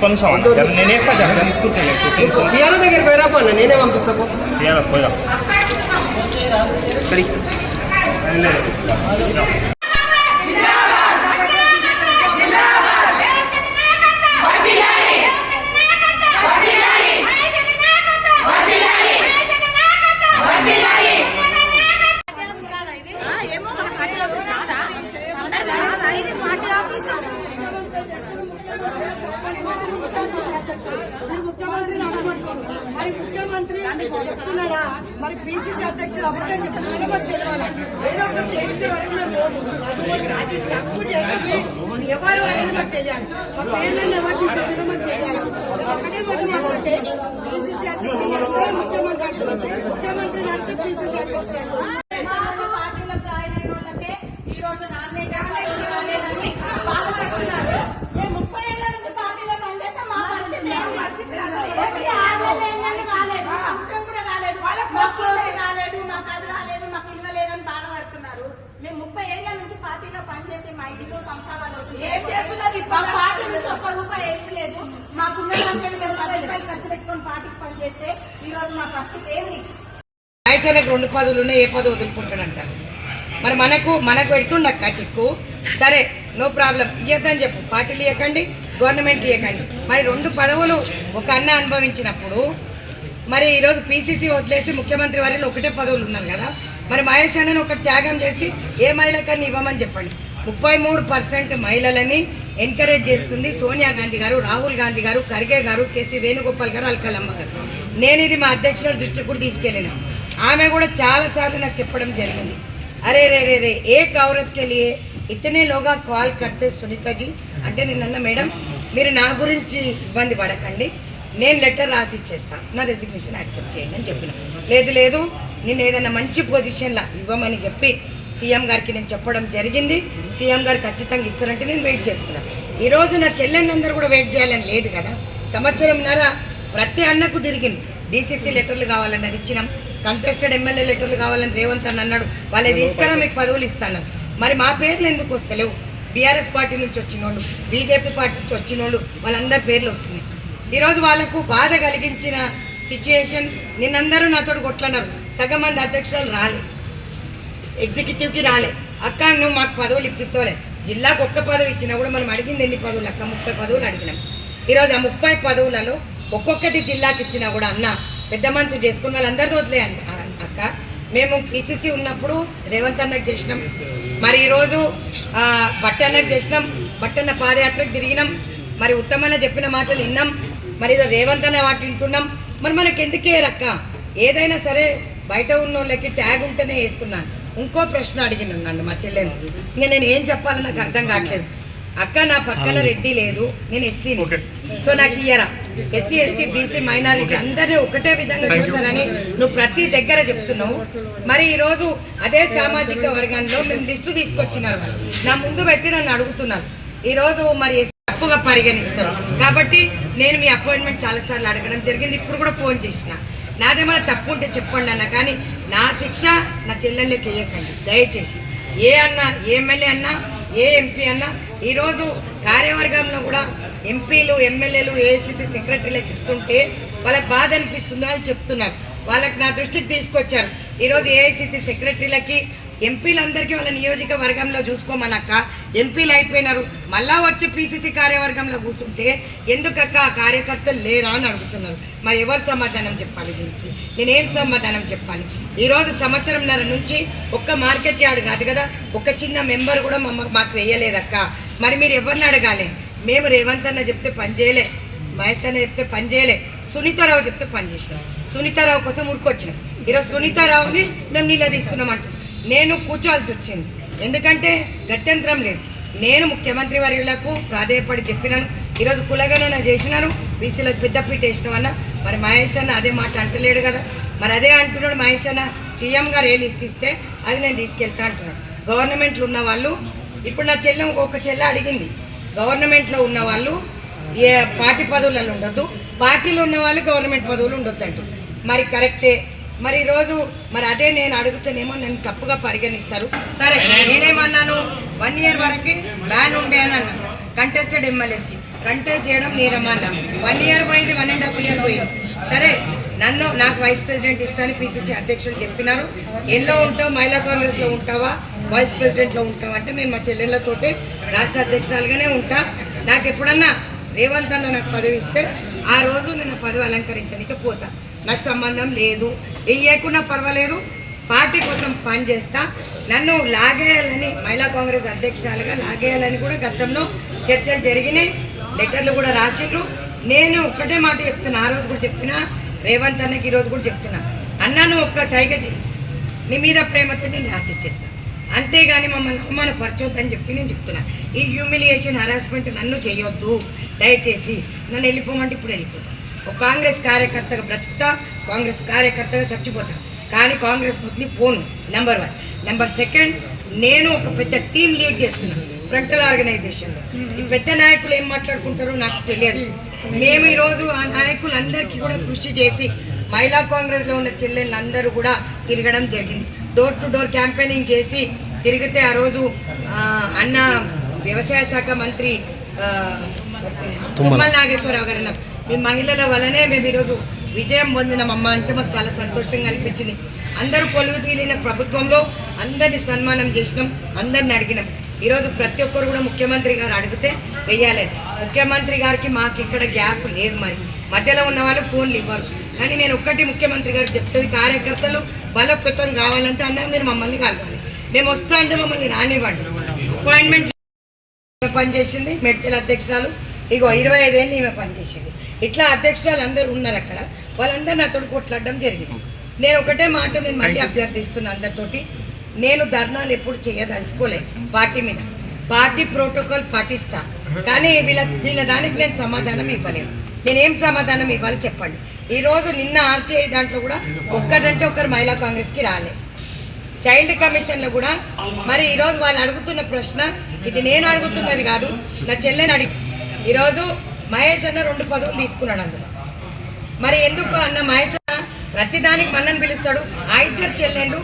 కొంచెం నేనే తీసుకుంటాను బిఆర్ఓ దగ్గరికి పోయిరా పన్న నేనే పంపిస్తాను పోయిరా ముఖ్యమంత్రి చెప్తున్నాడా మరి పిసిసి అధ్యక్షుడు అబద్ధం చెప్తున్నాడో మాకు తెలియాలి. ఏదో ఒకటి చేయించే వరకు మేము అది తప్పు చేసి ఎవరు అనేది మాకు తెలియాలి. మా పేర్లను ఎవరు తీసుకొచ్చినా మాకు తెలియాలి. ఒకటే పిసిసి అధ్యక్షుడు ముఖ్యమంత్రి నడితే పిసిసి అధ్యక్షుడు పార్టీలో జాయిన్ అయిన వాళ్ళకే ఈ రోజు నామినేటెడ్ రాలేదని బాధపడుతున్నారు. మేము 30 ఏళ్ల నుంచి పార్టీలో పనిచేస్తే మా పరిస్థితి వచ్చి 6 నెలలు కాలేదు, సంవత్సరం కూడా కాలేదు, మాకు రాలేదు, మాకు అది రాలేదు, మాకు ఇల్వ లేదని బాధపడుతున్నారు. మేము 30 ఏళ్ల నుంచి పార్టీలో పనిచేసి మా ఇంటితో సంసారాలు ఏం చేస్తున్నారు? మా పార్టీ నుంచి ఒక్క రూపాయి లేదు. మాకున్న దాంట్లో మేము 10 రూపాయలు ఖర్చు పెట్టుకుని పార్టీకి పనిచేస్తే ఈ రోజు మా పరిస్థితి ఏంది? ఆయనకు 2 పదవులు ఉన్నాయి, ఏ పదవి వదులుకుంటాడంట. మరి మనకు పెడుతుండక్క చిక్కు. సరే నో ప్రాబ్లం, ఇవ్వద్దని చెప్పు. పార్టీలు ఇవ్వకండి, గవర్నమెంట్ ఇవ్వకండి. మరి 2 పదవులు ఒక అన్న అనుభవించినప్పుడు మరి ఈరోజు పిసిసి వదిలేసి ముఖ్యమంత్రి వారిలో ఒకటే పదవులు ఉన్నారు కదా. మరి మహేష్ అన్నని ఒక త్యాగం చేసి ఏ మహిళకన్నా ఇవ్వమని చెప్పండి. 33% మహిళలని ఎంకరేజ్ చేస్తుంది సోనియా గాంధీ గారు, రాహుల్ గాంధీ గారు, ఖర్గే గారు, కేసీ వేణుగోపాల్ గారు, అల్కలమ్మ గారు. నేను ఇది మా అధ్యక్షుల దృష్టికి కూడా తీసుకెళ్ళిన. ఆమె కూడా చాలాసార్లు నాకు చెప్పడం జరిగింది, అరే రే రే రే एक औरत के लिए इतने लोग కాల్ करते సునీత జీ అంటే నిన్న మేడం మీరు నా గురించి ఇబ్బంది పడకండి, నేను లెటర్ రాసి ఇచ్చేస్తా, నా రెసిగ్నేషన్ యాక్సెప్ట్ చేయండి అని చెప్పిన. లేదు నేను ఏదైనా మంచి పొజిషన్లో ఇవ్వమని చెప్పి సీఎం గారికి నేను చెప్పడం జరిగింది. సీఎం గారు ఖచ్చితంగా ఇస్తారంటే నేను వెయిట్ చేస్తున్నాను. ఈరోజు నా చెల్లెళ్ళందరూ కూడా వెయిట్ చేయాలని లేదు కదా. సంవత్సరంన్నర ప్రతి అన్నకు తిరిగింది. డీసీసీ లెటర్లు కావాలన్నారు, ఇచ్చినాం. కంటెస్టెడ్ ఎమ్మెల్యే లెటర్లు కావాలని రేవంత్ అని అన్నాడు, వాళ్ళే తీసుకురా మీకు పదవులు ఇస్తాను. మరి మా పేర్లు ఎందుకు వస్తలేవు? బీఆర్ఎస్ పార్టీ నుంచి వచ్చిన వాళ్ళు, బీజేపీ పార్టీ నుంచి వచ్చిన వాళ్ళు, వాళ్ళందరి పేర్లు వస్తున్నాయి. ఈరోజు వాళ్ళకు బాధ కలిగించిన సిచ్యుయేషన్. నిన్నందరూ నాతో కొట్లన్నారు, సగం మంది అధ్యక్షులు రాలే, ఎగ్జిక్యూటివ్కి రాలే. అక్క నువ్వు మాకు పదవులు ఇప్పిస్తోలే. జిల్లాకు 1 పదవి ఇచ్చినా కూడా మనం అడిగింది ఎన్ని పదవులు అక్క? 30 పదవులు అడిగినాం. ఈరోజు ఆ 30 పదవులలో ఒక్కొక్కటి జిల్లాకి ఇచ్చినా కూడా అన్న పెద్ద మనసు చేసుకున్న వాళ్ళందరితో వదిలే అక్క. మేము పిసిసి ఉన్నప్పుడు రేవంత్ అన్నకు చేసినాం, మరి ఈరోజు బట్టన్నకు చేసినాం, బట్టన్న పాదయాత్రకు తిరిగినాం, మరి ఉత్తమన్న చెప్పిన మాటలు విన్నాం, మరి ఏదో రేవంత్ అన్న వాటి వింటున్నాం. మరి మనకి ఎందుకే రక్క? ఏదైనా సరే బయట ఉన్న వాళ్ళకి ట్యాగ్ ఉంటేనే వేస్తున్నాను. ఇంకో ప్రశ్న అడిగిన నన్ను మా చెల్లెను, ఇంకా నేను ఏం చెప్పాలో నాకు అర్థం కావట్లేదు. అక్క నా పక్కన రెడ్డి లేదు, నేను ఎస్సీని, సో నాకు ఇయ్యరా. ఎస్సీ ఎస్టీ బీసీ మైనారిటీ అందరినీ ఒకటే విధంగా చూస్తారని నువ్వు ప్రతి దగ్గర చెప్తున్నావు. మరి ఈరోజు అదే సామాజిక వర్గంలో మేము లిస్టు తీసుకొచ్చినారు, వాళ్ళు నా ముందు పెట్టి నన్ను అడుగుతున్నారు. ఈరోజు మరి తప్పుగా పరిగణిస్తారు కాబట్టి నేను మీ అపాయింట్మెంట్ చాలాసార్లు అడగడం జరిగింది. ఇప్పుడు కూడా ఫోన్ చేసిన, నాదేమైనా తప్పు ఉంటే చెప్పండి అన్న, కానీ నా శిక్ష నా చెల్లెళ్ళకి వేయకండి దయచేసి. ఏ అన్న, ఏ ఎమ్మెల్యే అన్నా, ఏ ఎంపీ అన్నా ఈరోజు కార్యవర్గంలో కూడా ఎంపీలు ఎమ్మెల్యేలు ఏఐసిసి సెక్రటరీలకు ఇస్తుంటే వాళ్ళకి బాధ అనిపిస్తుందో అని చెప్తున్నారు. వాళ్ళకి నా దృష్టికి తీసుకొచ్చారు. ఈరోజు ఏఐసిసి సెక్రటరీలకి ఎంపీలందరికీ వాళ్ళ నియోజకవర్గంలో చూసుకోమనక్క, ఎంపీలు అయిపోయినారు, మళ్ళా వచ్చి పిసిసి కార్యవర్గంలో కూర్చుంటే ఎందుకక్క కార్యకర్తలు లేరా అని అడుగుతున్నారు. మరి ఎవరు సమాధానం చెప్పాలి దీనికి? నేనేం సమాధానం చెప్పాలి? ఈరోజు సంవత్సరంన్నర నుంచి ఒక్క మార్కెట్ యార్డ్ కాదు కదా, ఒక చిన్న మెంబర్ కూడా మాకు వేయలేదక్క. మరి మీరు ఎవరిని అడగాలి? మేము రేవంత్ అన్న చెప్తే పని చేయలే, మహేష్ అన్న చెప్తే పని చేయలే, సునీతారావు చెప్తే పని చేసినాం. సునీతారావు కోసం ఉరికొచ్చినాం. ఈరోజు సునీతారావుని మేము నిలదీస్తున్నామంటాం. నేను కూర్చోవాల్సి వచ్చింది, ఎందుకంటే గత్యంతరం లేదు. నేను ముఖ్యమంత్రి వర్యులకు ప్రాధేయపడి చెప్పినాను. ఈరోజు కులగణన చేసినాను, బీసీలకు పెద్దపీట వేసినామన్నా. మరి మహేష్ అన్న అదే మాట అంటలేడు కదా. మరి అదే అంటున్నాడు మహేష్ అన్న, సీఎం గారు ఏ లిస్ట్ ఇస్తే అది నేను తీసుకెళ్తా అంటున్నాడు. గవర్నమెంట్లో ఉన్న వాళ్ళు, ఇప్పుడు నా చెల్లె ఒక చెల్లె అడిగింది, గవర్నమెంట్లో ఉన్న వాళ్ళు ఏ పార్టీ పదవులలో ఉండొద్దు, పార్టీలో ఉన్న వాళ్ళు గవర్నమెంట్ పదవులు ఉండొద్దు అంటారు. మరి కరెక్టే. మరి ఈరోజు మరి అదే నేను అడుగుతానేమో నన్ను తప్పుగా పరిగణిస్తారు. సరే నేనేమన్నాను, 1 year వరకు బ్యాన్ ఉండే అని అన్నాను కంటెస్టెడ్ ఎమ్మెల్యేస్కి. కంటెస్ట్ చేయడం నేరమా అన్న. 1 ఇయర్ పోయింది, 1.5 ఇయర్ పోయింది. సరే నాకు వైస్ ప్రెసిడెంట్ ఇస్తాను పిసిసి అధ్యక్షులు చెప్పినారు. ఎల్లో ఉంటావు, మహిళా కాంగ్రెస్లో ఉంటావా, వైస్ ప్రెసిడెంట్లో ఉంటావా అంటే నేను మా చెల్లెళ్ళతోటే రాష్ట్ర అధ్యక్షురాలుగానే ఉంటా. నాకు ఎప్పుడన్నా రేవంత్ అన్న నాకు పదవి ఇస్తే ఆ రోజు నేను ఆ పదవి అలంకరించడానికి పోతా. నాకు సంబంధం లేదు, వేయకున్నా పర్వాలేదు, పార్టీ కోసం పనిచేస్తా. నన్ను లాగేయాలని, మహిళా కాంగ్రెస్ అధ్యక్షురాలుగా లాగేయాలని కూడా గతంలో చర్చలు జరిగినాయి, లెటర్లు కూడా రాసిండ్రు. నేను ఒక్కటే మాట చెప్తున్నా, ఆ రోజు కూడా చెప్పినా, రేవంత్ అన్నకి ఈరోజు కూడా చెప్తున్నా, అన్న నువ్వు ఒక్క సైగ చెయ్యి, నీ మీద ప్రేమతో నేను రాసిచ్చేస్తాను, అంతేగాని మమ్మల్ని అవమానపరచొద్దని చెప్పి నేను చెప్తున్నా. ఈ హ్యూమిలియేషన్ హరాస్మెంట్ నన్ను చేయొద్దు దయచేసి. నన్ను వెళ్ళిపోమంటే ఇప్పుడు వెళ్ళిపోతా. ఒక కాంగ్రెస్ కార్యకర్తగా బ్రతుకుతా, కాంగ్రెస్ కార్యకర్తగా చచ్చిపోతా, కానీ కాంగ్రెస్ వదిలి పోను. నెంబర్ 1. నెంబర్ 2, నేను ఒక పెద్ద టీం లీడ్ చేస్తున్నాను ఫ్రంటల్ ఆర్గనైజేషన్లో. ఈ పెద్ద నాయకులు ఏం మాట్లాడుకుంటారో నాకు తెలియదు. మేము ఈరోజు ఆ నాయకులందరికీ కూడా కృషి చేసి మహిళా కాంగ్రెస్లో ఉన్న చెల్లెళ్ళందరూ కూడా తిరగడం జరిగింది. డోర్ టు డోర్ క్యాంపెయినింగ్ చేసి తిరిగితే ఆ రోజు అన్న వ్యవసాయ శాఖ మంత్రి తుమ్మల నాగేశ్వరరావు గారు అన్నారు, మీ మహిళల వల్లనే మేము ఈరోజు విజయం పొందినామమ్మ అంటే మాకు చాలా సంతోషంగా అనిపించింది. అందరూ కొలువు తీలిన ప్రభుత్వంలో అందరినీ సన్మానం చేసినాం, అందరిని అడిగినాం. ఈరోజు ప్రతి ఒక్కరు కూడా ముఖ్యమంత్రి గారు అడిగితే వెయ్యాలని. ముఖ్యమంత్రి గారికి మాకు ఇక్కడ గ్యాప్ లేదు, మరి మధ్యలో ఉన్న వాళ్ళు ఫోన్లు ఇవ్వరు. కానీ నేను ఒక్కటి ముఖ్యమంత్రి గారికి చెప్తుంది, కార్యకర్తలు బలోపేతం కావాలంటే అన్న మీరు మమ్మల్ని కలవాలి, మేము వస్తా అంటే మమ్మల్ని రానివ్వండి. అపాయింట్మెంట్ పనిచేసింది మెడ్చల్ అధ్యక్షురాలు, ఇగో 25 ఏళ్ళు ఈమె పనిచేసింది. ఇట్లా అధ్యక్షురాలు అందరూ ఉన్నారు అక్కడ, వాళ్ళందరూ నాతో కొట్లాడడం జరిగింది. నేను ఒకటే మాట నేను మళ్ళీ అభ్యర్థిస్తున్నా అందరితోటి, నేను ధర్నాలు ఎప్పుడు చేయదలుచుకోలేదు పార్టీ మీద. పార్టీ ప్రోటోకాల్ పాటిస్తా, కానీ వీళ్ళ దానికి నేను సమాధానం ఇవ్వలేను. నేనేం సమాధానం ఇవ్వాలి చెప్పండి. ఈరోజు నిన్న ఆర్టీఐ దాంట్లో కూడా ఒక్కరంటే ఒకరు మహిళా కాంగ్రెస్కి రాలే. చైల్డ్ కమిషన్లో కూడా మరి ఈరోజు వాళ్ళు అడుగుతున్న ప్రశ్న, ఇది నేను అడుగుతున్నది కాదు, నా చెల్లెని అడిగి ఈరోజు మహేష్ అన్న 2 పదవులు తీసుకున్నాడు అందులో. మరి ఎందుకు అన్న మహేష్ అన్న ప్రతిదానికి మన్నని పిలుస్తాడు, ఆ 2 చెల్లెళ్ళు